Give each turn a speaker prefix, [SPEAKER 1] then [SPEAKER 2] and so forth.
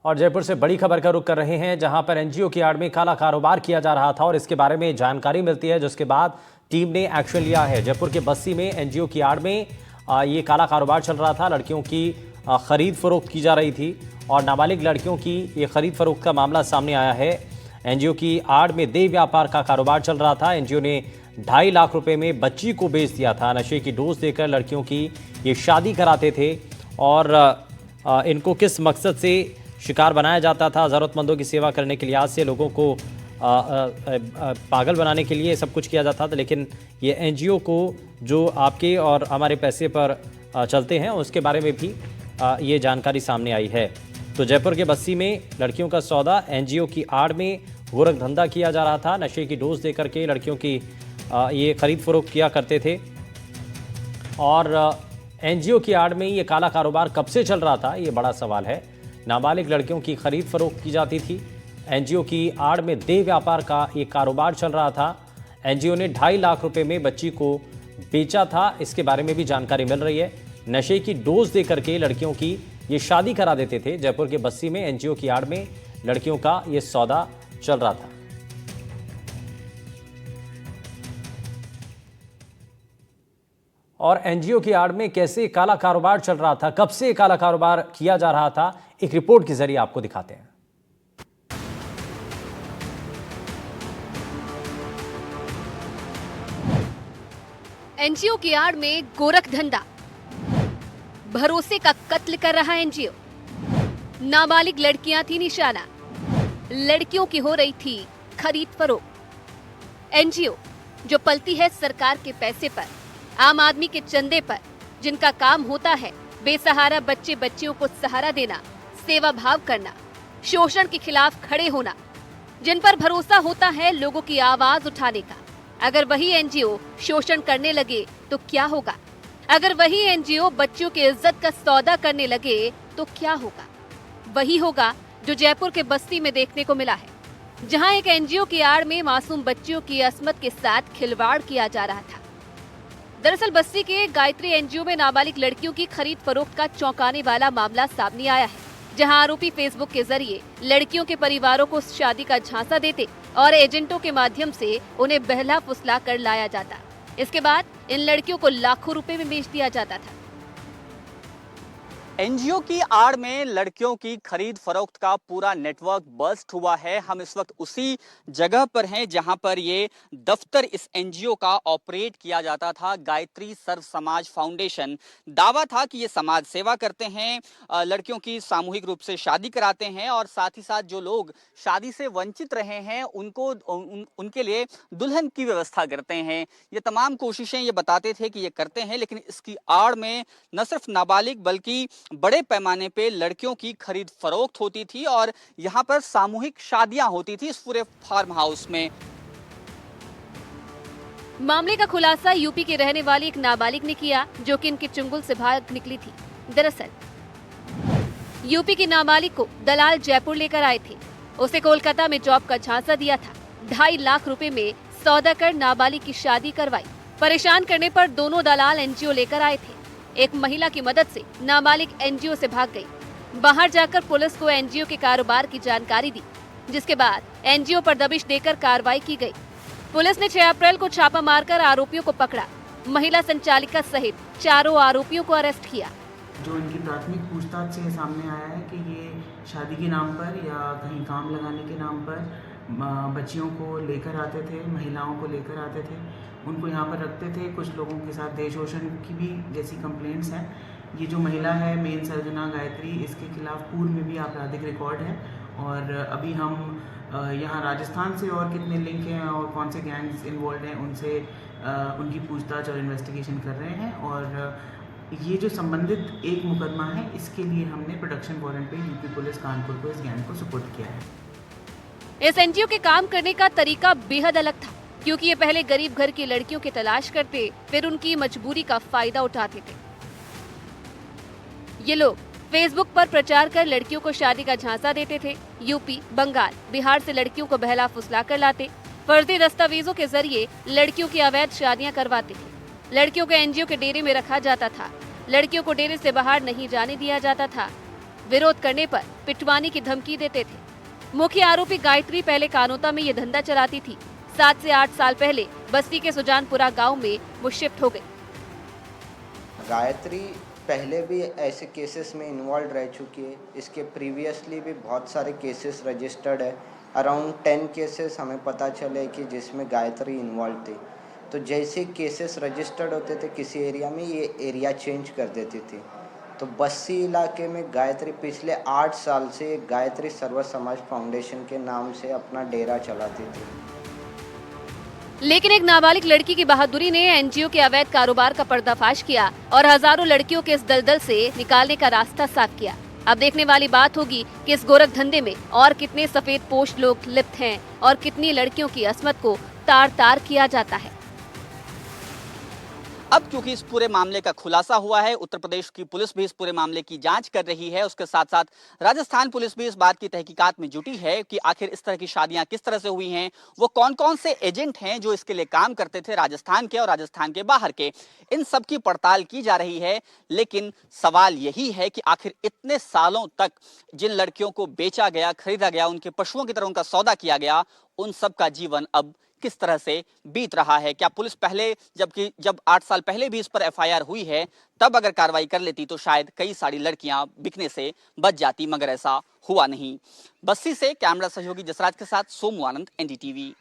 [SPEAKER 1] और जयपुर से बड़ी खबर का रुख कर रहे हैं, जहां पर एनजीओ की आड़ में काला कारोबार किया जा रहा था और इसके बारे में जानकारी मिलती है, जिसके बाद टीम ने एक्शन लिया है। जयपुर के बस्सी में एनजीओ की आड़ में ये काला कारोबार चल रहा था। लड़कियों की खरीद फरोख्त की जा रही थी और नाबालिग लड़कियों की ये खरीद फरोख्त का मामला सामने आया है। एनजीओ की आड़ में देह व्यापार का कारोबार चल रहा था। एनजीओ ने 2.5 लाख रुपए में बच्ची को बेच दिया था। नशे की डोज देकर लड़कियों की ये शादी कराते थे और इनको किस मकसद से शिकार बनाया जाता था, ज़रूरतमंदों की सेवा करने के लिहाज से लोगों को पागल बनाने के लिए सब कुछ किया जाता था। लेकिन ये एनजीओ को जो आपके और हमारे पैसे पर चलते हैं उसके बारे में भी ये जानकारी सामने आई है। तो जयपुर के बस्सी में लड़कियों का सौदा एनजीओ की आड़ में गोरख धंधा किया जा रहा था। नशे की डोज देकर के लड़कियों की ये खरीद फरोख्त किया करते थे और एनजीओ की आड़ में ये काला कारोबार कब से चल रहा था, ये बड़ा सवाल है। नाबालिग लड़कियों की खरीद फरोख्त की जाती थी। एनजीओ की आड़ में देह व्यापार का ये कारोबार चल रहा था। एनजीओ ने 2.5 लाख रुपए में बच्ची को बेचा था, इसके बारे में भी जानकारी मिल रही है। नशे की डोज दे करके लड़कियों की ये शादी करा देते थे। जयपुर के बस्सी में एनजीओ की आड़ में लड़कियों का ये सौदा चल रहा था। और एनजीओ की आड़ में कैसे काला कारोबार चल रहा था, कब से काला कारोबार किया जा रहा था, एक रिपोर्ट के जरिए आपको दिखाते हैं।
[SPEAKER 2] एनजीओ की आड़ में गोरख धंधा, भरोसे का कत्ल कर रहा एनजीओ। नाबालिग लड़कियां थी निशाना, लड़कियों की हो रही थी खरीद फरोख्त। एनजीओ जो पलती है सरकार के पैसे पर, आम आदमी के चंदे पर, जिनका काम होता है बेसहारा बच्चे बच्चियों को सहारा देना, सेवा भाव करना, शोषण के खिलाफ खड़े होना, जिन पर भरोसा होता है लोगों की आवाज उठाने का। अगर वही एनजीओ शोषण करने लगे तो क्या होगा? अगर वही एनजीओ बच्चों की इज्जत का सौदा करने लगे तो क्या होगा? वही होगा जो जयपुर के बस्ती में देखने को मिला है, जहां एक एनजीओ की आड़ में मासूम बच्चियों की अस्मत के साथ खिलवाड़ किया जा रहा था। दरअसल बस्ती के गायत्री एनजीओ में नाबालिग लड़कियों की खरीद फरोख्त का चौंकाने वाला मामला सामने आया है, जहां आरोपी फेसबुक के जरिए लड़कियों के परिवारों को शादी का झांसा देते और एजेंटों के माध्यम से उन्हें बहला फुसला कर लाया जाता। इसके बाद इन लड़कियों को लाखों रुपए में बेच दिया जाता था।
[SPEAKER 3] एनजीओ की आड़ में लड़कियों की खरीद फरोख्त का पूरा नेटवर्क बस्ट हुआ है। हम इस वक्त उसी जगह पर हैं जहां पर ये दफ्तर इस एनजीओ का ऑपरेट किया जाता था। गायत्री सर्व समाज फाउंडेशन दावा था कि ये समाज सेवा करते हैं, लड़कियों की सामूहिक रूप से शादी कराते हैं और साथ ही साथ जो लोग शादी से वंचित रहे हैं उनको उनके लिए दुल्हन की व्यवस्था करते हैं। ये तमाम कोशिशें ये बताते थे कि ये करते हैं, लेकिन इसकी आड़ में न सिर्फ नाबालिग बल्कि बड़े पैमाने पे लड़कियों की खरीद फरोख्त होती थी और यहाँ पर सामूहिक शादियां होती थी इस पूरे फार्म हाउस में।
[SPEAKER 2] मामले का खुलासा यूपी के रहने वाली एक नाबालिग ने किया, जो कि इनके चुंगल से भाग निकली थी। दरअसल यूपी की नाबालिग को दलाल जयपुर लेकर आए थे। उसे कोलकाता में जॉब का झांसा दिया था। 2.5 लाख रुपए में सौदा कर नाबालिग की शादी करवाई। परेशान करने पर दोनों दलाल एनजीओ लेकर आए थे। एक महिला की मदद से नाबालिग एनजीओ से भाग गई। बाहर जाकर पुलिस को एनजीओ के कारोबार की जानकारी दी, जिसके बाद एनजीओ पर दबिश देकर कार्रवाई की गई। पुलिस ने 6 अप्रैल को छापा मारकर आरोपियों को पकड़ा। महिला संचालिका सहित 4 आरोपियों को अरेस्ट किया।
[SPEAKER 4] जो इनकी प्राथमिक पूछताछ से सामने आया है कि ये शादी के नाम पर या कहीं काम लगाने के नाम पर बच्चियों को लेकर आते थे, महिलाओं को लेकर आते थे, उनको यहाँ पर रखते थे। कुछ लोगों के साथ देह शोषण की भी जैसी कंप्लेंट्स हैं। ये जो महिला है मेन सर्जना गायत्री, इसके खिलाफ पूर्व में भी आपराधिक रिकॉर्ड है और अभी हम यहाँ राजस्थान से और कितने लिंक हैं और कौन से गैंग्स इन्वॉल्व हैं उनसे उनकी पूछताछ और इन्वेस्टिगेशन कर रहे हैं। और ये जो संबंधित एक मुकदमा है, इसके लिए हमने प्रोडक्शन वारंट पे यूपी पुलिस कानपुर को इस गैंग को सुपुर्द किया है।
[SPEAKER 2] इस एनजीओ के काम करने का तरीका बेहद अलग था, क्योंकि ये पहले गरीब घर की लड़कियों की तलाश करते, फिर उनकी मजबूरी का फायदा उठाते थे। ये लोग फेसबुक पर प्रचार कर लड़कियों को शादी का झांसा देते थे। यूपी, बंगाल, बिहार से लड़कियों को बहला फुसला कर लाते, फर्जी दस्तावेजों के जरिए लड़कियों की अवैध शादियां करवाते थे। लड़कियों को एनजीओ के डेरे में रखा जाता था। लड़कियों को डेरे से बाहर नहीं जाने दिया जाता था। विरोध करने पर पिटवाने की धमकी देते थे। मुख्य आरोपी गायत्री पहले कानोता में ये धंधा चलाती थी। 7 से 8 साल पहले बस्ती के सुजानपुरा गांव में वो शिफ्ट हो गई।
[SPEAKER 5] गायत्री पहले भी ऐसे केसेस में इन्वॉल्व रह चुकी है। इसके प्रीवियसली भी बहुत सारे केसेस रजिस्टर्ड है। अराउंड 10 केसेस हमें पता चले कि जिसमें गायत्री इन्वॉल्व थी। तो जैसे केसेस रजिस्टर्ड होते थे किसी एरिया में, ये एरिया चेंज कर देती थी। तो बस्सी इलाके में गायत्री पिछले 8 साल से गायत्री सर्व समाज फाउंडेशन के नाम से अपना डेरा चलाती थी।
[SPEAKER 2] लेकिन एक नाबालिग लड़की की बहादुरी ने एनजीओ के अवैध कारोबार का पर्दाफाश किया और हजारों लड़कियों के इस दलदल से निकालने का रास्ता साफ किया। अब देखने वाली बात होगी कि इस गोरख धंधे में और कितने सफेद पोश लोग लिप्त हैं और कितनी लड़कियों की अस्मत को तार तार किया जाता है।
[SPEAKER 3] अब क्योंकि इस पूरे मामले का खुलासा हुआ है, उत्तर प्रदेश की पुलिस भी इस पूरे मामले की जांच कर रही है। उसके साथ साथ राजस्थान पुलिस भी इस बात की तहकीकात में जुटी है कि आखिर इस तरह की शादियां किस तरह से हुई हैं, वो कौन कौन से एजेंट हैं जो इसके लिए काम करते थे राजस्थान के और राजस्थान के बाहर के, इन सब की पड़ताल की जा रही है। लेकिन सवाल यही है कि आखिर इतने सालों तक जिन लड़कियों को बेचा गया, खरीदा गया, उनके पशुओं की तरह उनका सौदा किया गया, उन सब का जीवन अब किस तरह से बीत रहा है। क्या पुलिस पहले जब 8 साल पहले भी इस पर एफआईआर हुई है, तब अगर कार्रवाई कर लेती तो शायद कई सारी लड़कियां बिकने से बच जाती, मगर ऐसा हुआ नहीं। बस्सी से कैमरा सहयोगी जसराज के साथ सोमू आनंद, एनडीटीवी।